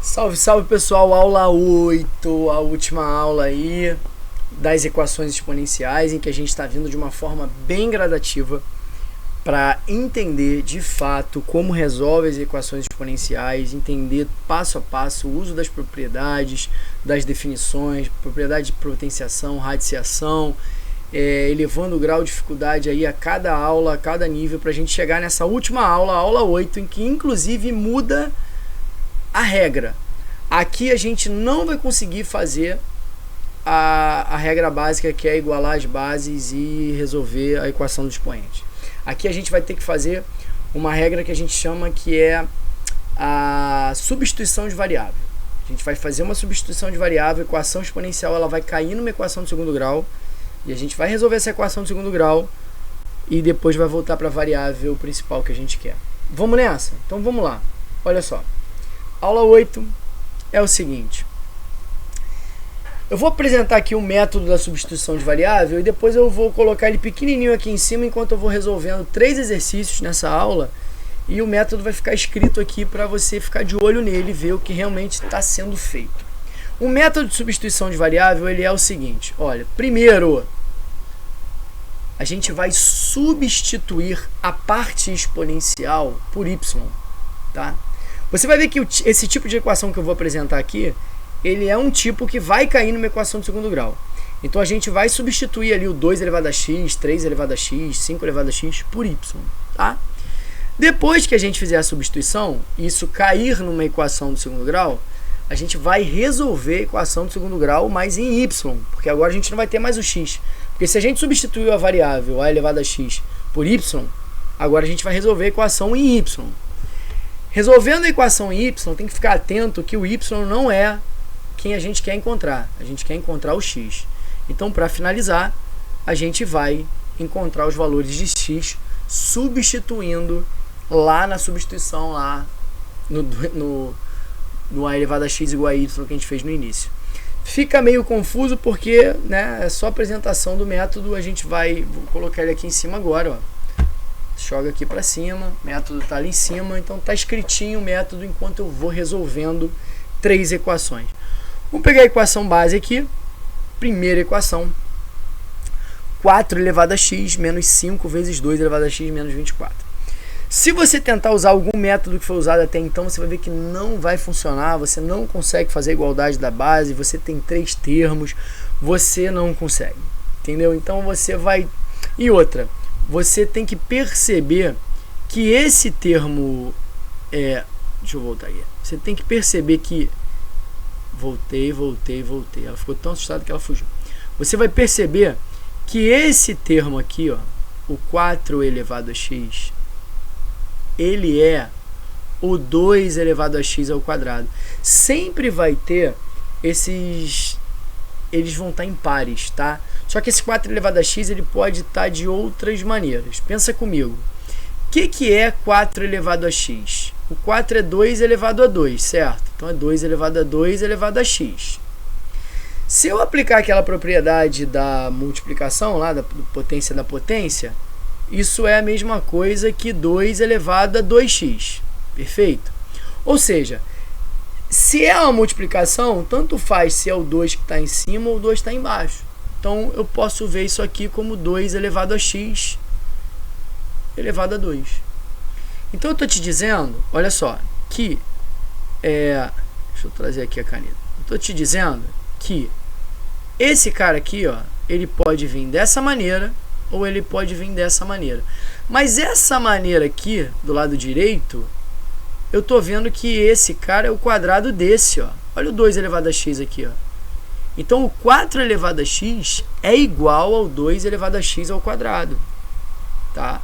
Salve, salve pessoal, aula 8, a última aula aí das equações exponenciais, em que a gente está vindo de uma forma bem gradativa para entender de fato como resolve as equações exponenciais, entender passo a passo o uso das propriedades, das definições, propriedade de potenciação, radiciação, elevando o grau de dificuldade aí a cada aula, a cada nível, para a gente chegar nessa última aula, a aula 8, em que inclusive muda a regra. Aqui a gente não vai conseguir fazer a regra básica, que é igualar as bases e resolver a equação do expoente. Aqui a gente vai ter que fazer uma regra que a gente chama que é a substituição de variável. A gente vai fazer uma substituição de variável, a equação exponencial ela vai cair numa equação de segundo grau, e a gente vai resolver essa equação de segundo grau e depois vai voltar para a variável principal que a gente quer. Vamos nessa? Então vamos lá. Olha só. Aula 8 é o seguinte. Eu vou apresentar aqui o método da substituição de variável e depois eu vou colocar ele pequenininho aqui em cima enquanto eu vou resolvendo 3 exercícios nessa aula, e o método vai ficar escrito aqui para você ficar de olho nele e ver o que realmente está sendo feito. O método de substituição de variável ele é o seguinte. Olha, primeiro a gente vai substituir a parte exponencial por y, tá? Você vai ver que esse tipo de equação que eu vou apresentar aqui, ele é um tipo que vai cair numa equação de segundo grau. Então a gente vai substituir ali o 2 elevado a x, 3 elevado a x, 5 elevado a x por y, tá? Depois que a gente fizer a substituição, e isso cair numa equação de segundo grau, a gente vai resolver a equação de segundo grau, mas em y, porque agora a gente não vai ter mais o x. Porque se a gente substituiu a variável a elevado a x por y, agora a gente vai resolver a equação em y. Resolvendo a equação em y, tem que ficar atento que o y não é quem a gente quer encontrar. A gente quer encontrar o x. Então, para finalizar, a gente vai encontrar os valores de x substituindo lá na substituição, lá no a elevado a x igual a y que a gente fez no início. Fica meio confuso porque, né, é só a apresentação do método. Vou colocar ele aqui em cima agora, ó. Joga aqui para cima, o método está ali em cima, então está escritinho o método enquanto eu vou resolvendo 3 equações. Vamos pegar a equação base aqui, primeira equação, 4 elevado a x menos 5 vezes 2 elevado a x menos 24. Se você tentar usar algum método que foi usado até então, você vai ver que não vai funcionar, você não consegue fazer a igualdade da base, você tem 3 termos, você não consegue, entendeu? Então você vai... E outra, você tem que perceber que esse termo deixa eu voltar aqui. Você tem que perceber que... Voltei. Ela ficou tão assustada que ela fugiu. Você vai perceber que esse termo aqui, ó, o 4 elevado a x, ele é o 2 elevado a x ao quadrado. Sempre vai ter esses... Eles vão estar em pares, tá? Só que esse 4 elevado a x ele pode estar de outras maneiras. Pensa comigo. O que é 4 elevado a x? O 4 é 2 elevado a 2, certo? Então é 2 elevado a 2 elevado a x. Se eu aplicar aquela propriedade da multiplicação, lá da potência da potência, isso é a mesma coisa que 2 elevado a 2x. Perfeito? Ou seja, se é uma multiplicação, tanto faz se é o 2 que está em cima ou o 2 está embaixo. Então, eu posso ver isso aqui como 2 elevado a x elevado a 2. Então, eu estou te dizendo, olha só, que... deixa eu trazer aqui a caneta. Eu estou te dizendo que esse cara aqui, ó, ele pode vir dessa maneira ou ele pode vir dessa maneira. Mas essa maneira aqui, do lado direito, eu estou vendo que esse cara é o quadrado desse, ó. Olha o 2 elevado a x aqui, ó. Então, o 4 elevado a x é igual ao 2 elevado a x ao quadrado, tá?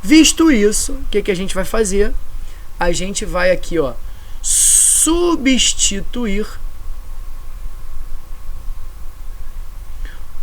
Visto isso, o que a gente vai fazer? A gente vai aqui, ó, substituir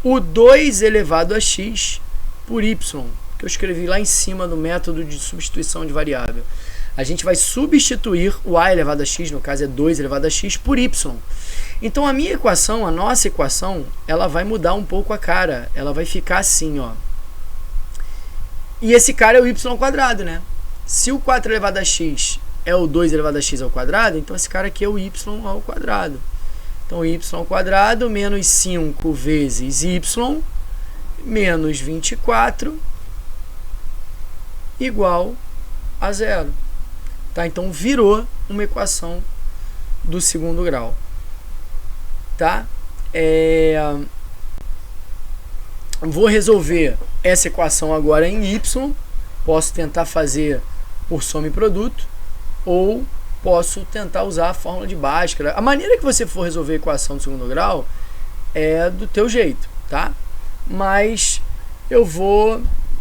o 2 elevado a x por y, que eu escrevi lá em cima do método de substituição de variável. A gente vai substituir o a elevado a x, no caso é 2 elevado a x, por y. Então, a minha equação, a nossa equação, ela vai mudar um pouco a cara. Ela vai ficar assim, ó. E esse cara é o y ao quadrado, né? Se o 4 elevado a x é o 2 elevado a x ao quadrado, então esse cara aqui é o y ao quadrado. Então, y ao quadrado menos 5 vezes y menos 24 igual a 0. Tá? Então, virou uma equação do segundo grau. Tá? Vou resolver essa equação agora em y. Posso tentar fazer por soma e produto, ou posso tentar usar a fórmula de Bhaskara. A maneira que você for resolver a equação do segundo grau é do teu jeito, tá? Mas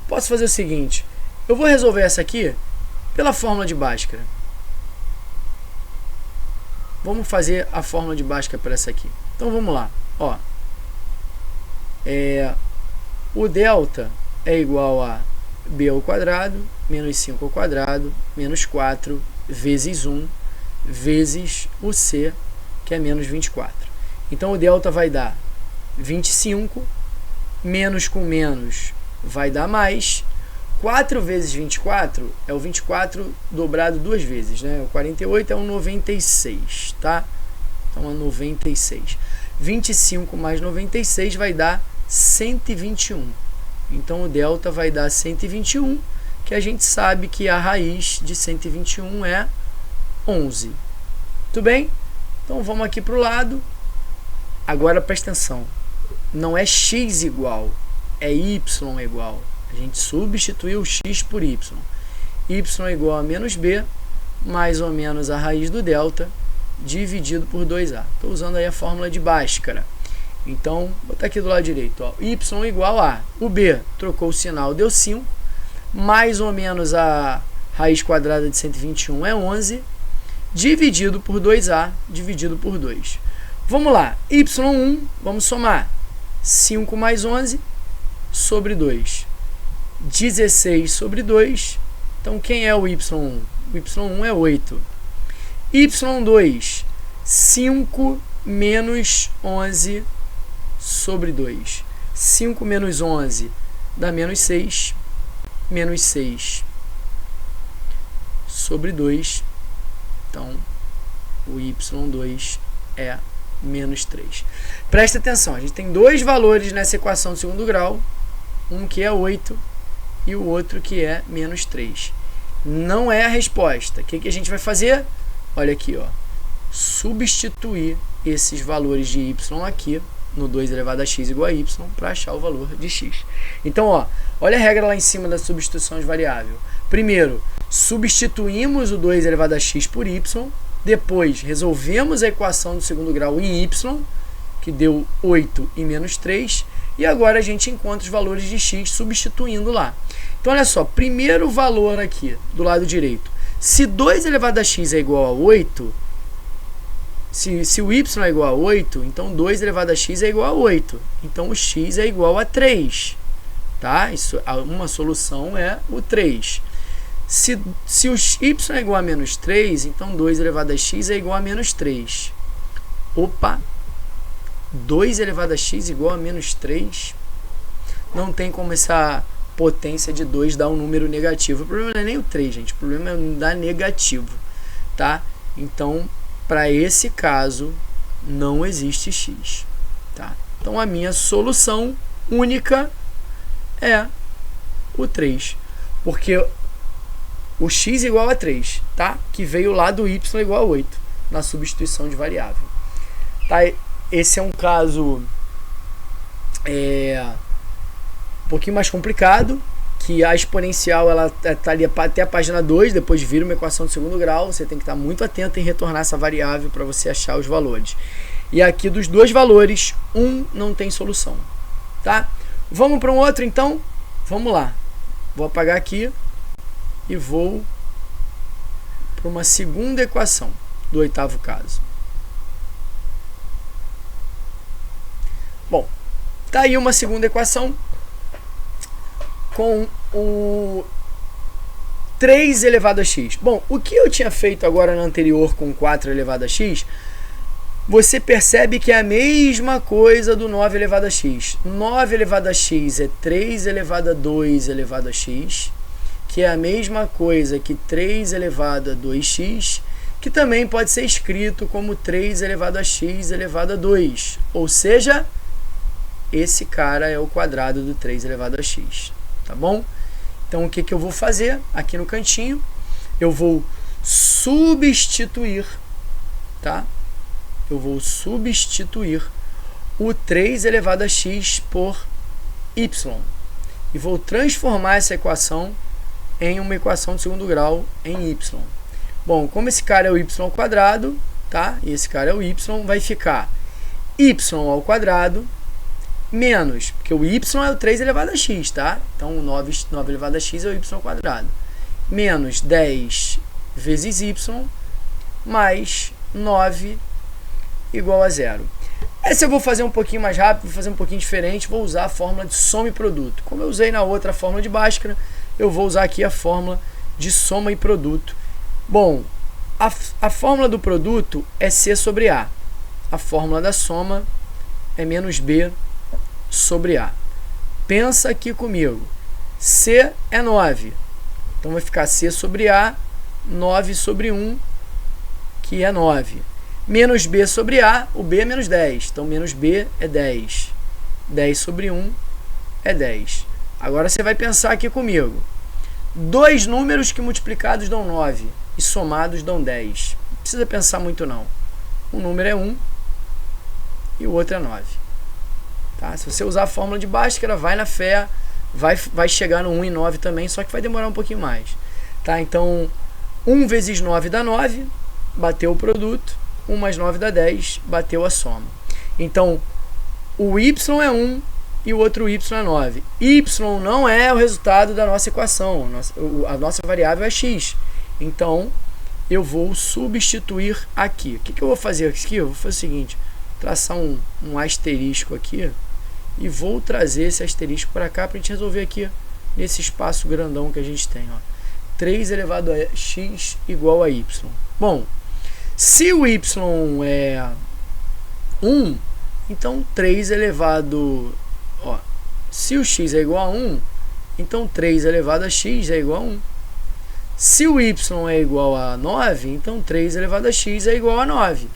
posso fazer o seguinte, eu vou resolver essa aqui pela fórmula de Bhaskara. Vamos fazer a fórmula de Bhaskara para essa aqui. Então vamos lá, ó. O delta é igual a b ao quadrado menos 5 ao quadrado menos 4 vezes 1 vezes o c, que é menos 24. Então o delta vai dar 25, menos com menos vai dar mais. 4 vezes 24 é o 24 dobrado duas vezes, né? O 48 é um 96, tá? Então é 96. 25 mais 96 vai dar 121. Então o delta vai dar 121, que a gente sabe que a raiz de 121 é 11. Tudo bem? Então vamos aqui para o lado. Agora presta atenção. Não é x igual, é y igual. A gente substituiu o x por y. Y é igual a menos b, mais ou menos a raiz do delta, dividido por 2a. Estou usando aí a fórmula de Bhaskara. Então, vou botar aqui do lado direito, ó, y igual a, o b trocou o sinal, deu 5, mais ou menos a raiz quadrada de 121 é 11, dividido por 2a, dividido por 2. Vamos lá, y1, vamos somar, 5 mais 11 sobre 2, 16 sobre 2, então quem é o y1? O y1 é 8. y2, 5 menos 11 sobre 2. 5 menos 11 dá menos 6. Menos 6 sobre 2. Então, o y2 é menos 3. Presta atenção, a gente tem dois valores nessa equação do segundo grau. Um que é 8 e o outro que é menos 3. Não é a resposta. O que a gente vai fazer? Olha aqui, ó. Substituir esses valores de y aqui no 2 elevado a x igual a y para achar o valor de x. Então, ó, olha a regra lá em cima da substituição de variável. Primeiro, substituímos o 2 elevado a x por y. Depois, resolvemos a equação do segundo grau em y, que deu 8 e menos 3. E agora a gente encontra os valores de x substituindo lá. Então, olha só, primeiro valor aqui, do lado direito. Se 2 elevado a x é igual a 8... Se o y é igual a 8, então 2 elevado a x é igual a 8. Então o x é igual a 3. Tá? Uma solução é o 3. Se o y é igual a menos 3, então 2 elevado a x é igual a menos 3. Opa! 2 elevado a x igual a menos 3? Não tem como essa potência de 2 dar um número negativo. O problema não é nem o 3, gente. O problema é dar negativo. Tá? Então, para esse caso, não existe x. Tá? Então, a minha solução única é o 3. Porque o x igual a 3, tá? Que veio lá do y igual a 8, na substituição de variável. Tá? Esse é um caso um pouquinho mais complicado, que a exponencial ela está ali até a página 2, depois vira uma equação de segundo grau. Você tem que estar muito atento em retornar essa variável para você achar os valores. E aqui dos dois valores, um não tem solução. Tá? Vamos para um outro então? Vamos lá. Vou apagar aqui e vou para uma segunda equação do oitavo caso. Bom, tá aí uma segunda equação com o 3 elevado a x. Bom, o que eu tinha feito agora no anterior com 4 elevado a x, você percebe que é a mesma coisa do 9 elevado a x. 9 elevado a x é 3 elevado a 2 elevado a x, que é a mesma coisa que 3 elevado a 2x, que também pode ser escrito como 3 elevado a x elevado a 2. Ou seja, esse cara é o quadrado do 3 elevado a x. Tá bom? Então, o que eu vou fazer aqui no cantinho? Eu vou substituir, tá? Eu vou substituir o 3 elevado a x por y. E vou transformar essa equação em uma equação de segundo grau em y. Bom, como esse cara é o y ao quadrado, tá? E esse cara é o y, vai ficar y ao quadrado menos, porque o y é o 3 elevado a x, tá? Então, o 9 elevado a x é o y ao quadrado. Menos 10 vezes y mais 9 igual a 0. Essa eu vou fazer um pouquinho mais rápido, vou fazer um pouquinho diferente, vou usar a fórmula de soma e produto. Como eu usei na outra fórmula de Bhaskara, eu vou usar aqui a fórmula de soma e produto. Bom, a fórmula do produto é C sobre A. A fórmula da soma é menos B sobre A. Pensa aqui comigo. C é 9. Então vai ficar C sobre A, 9 sobre 1, que é 9. Menos B sobre A, o B é menos 10. Então, menos B é 10. 10 sobre 1 é 10. Agora você vai pensar aqui comigo. Dois números que multiplicados dão 9 e somados dão 10. Não precisa pensar muito não. Um número é 1 e o outro é 9. Tá? Se você usar a fórmula de Bhaskara, vai na fé, vai chegar no 1 e 9 também, só que vai demorar um pouquinho mais. Tá? Então, 1 vezes 9 dá 9, bateu o produto. 1 mais 9 dá 10, bateu a soma. Então, o y é 1 e o outro y é 9. Y não é o resultado da nossa equação. A nossa variável é x. Então, eu vou substituir aqui. O que eu vou fazer aqui? Eu vou fazer o seguinte, traçar um asterisco aqui e vou trazer esse asterisco para cá para a gente resolver aqui nesse espaço grandão que a gente tem. Ó. 3 elevado a x igual a y. Bom, se o y é 1, então 3 elevado... Ó, se o x é igual a 1, então 3 elevado a x é igual a 1. Se o y é igual a 9, então 3 elevado a x é igual a 9.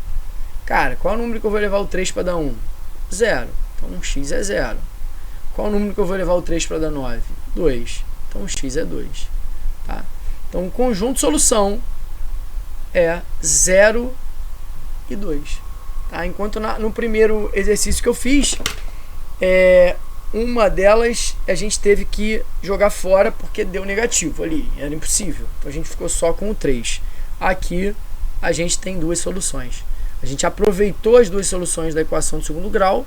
Cara, qual é o número que eu vou levar o 3 para dar 1? 0. Então x é 0. Qual é o número que eu vou levar o 3 para dar 9? 2. Então x é 2. Tá? Então o conjunto de solução é 0 e 2. Tá? Enquanto no primeiro exercício que eu fiz, uma delas a gente teve que jogar fora porque deu negativo ali, era impossível. Então a gente ficou só com o 3. Aqui a gente tem duas soluções. A gente aproveitou as duas soluções da equação de segundo grau,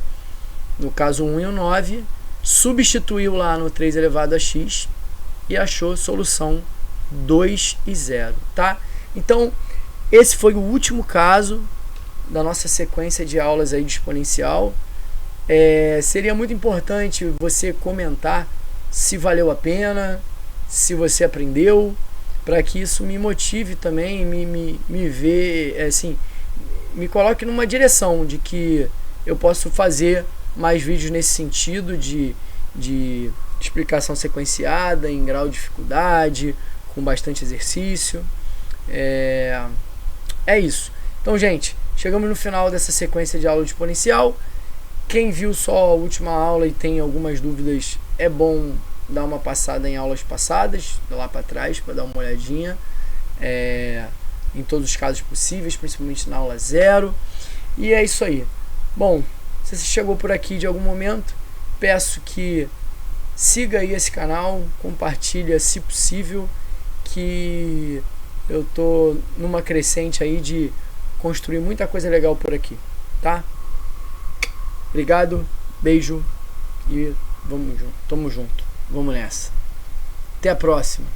no caso 1 e o 9, substituiu lá no 3 elevado a x e achou solução 2 e 0. Tá? Então, esse foi o último caso da nossa sequência de aulas aí de exponencial. Seria muito importante você comentar se valeu a pena, se você aprendeu, para que isso me motive também, me ver, assim, me coloque numa direção de que eu posso fazer mais vídeos nesse sentido de explicação sequenciada, em grau de dificuldade, com bastante exercício. É isso. Então, gente, chegamos no final dessa sequência de aula de exponencial. Quem viu só a última aula e tem algumas dúvidas, é bom dar uma passada em aulas passadas, lá para trás, para dar uma olhadinha em todos os casos possíveis, principalmente na aula 0. E é isso aí. Bom, se você chegou por aqui de algum momento, peço que siga aí esse canal, compartilha se possível, que eu tô numa crescente aí de construir muita coisa legal por aqui, tá? Obrigado, beijo e tamo junto. Vamos nessa. Até a próxima.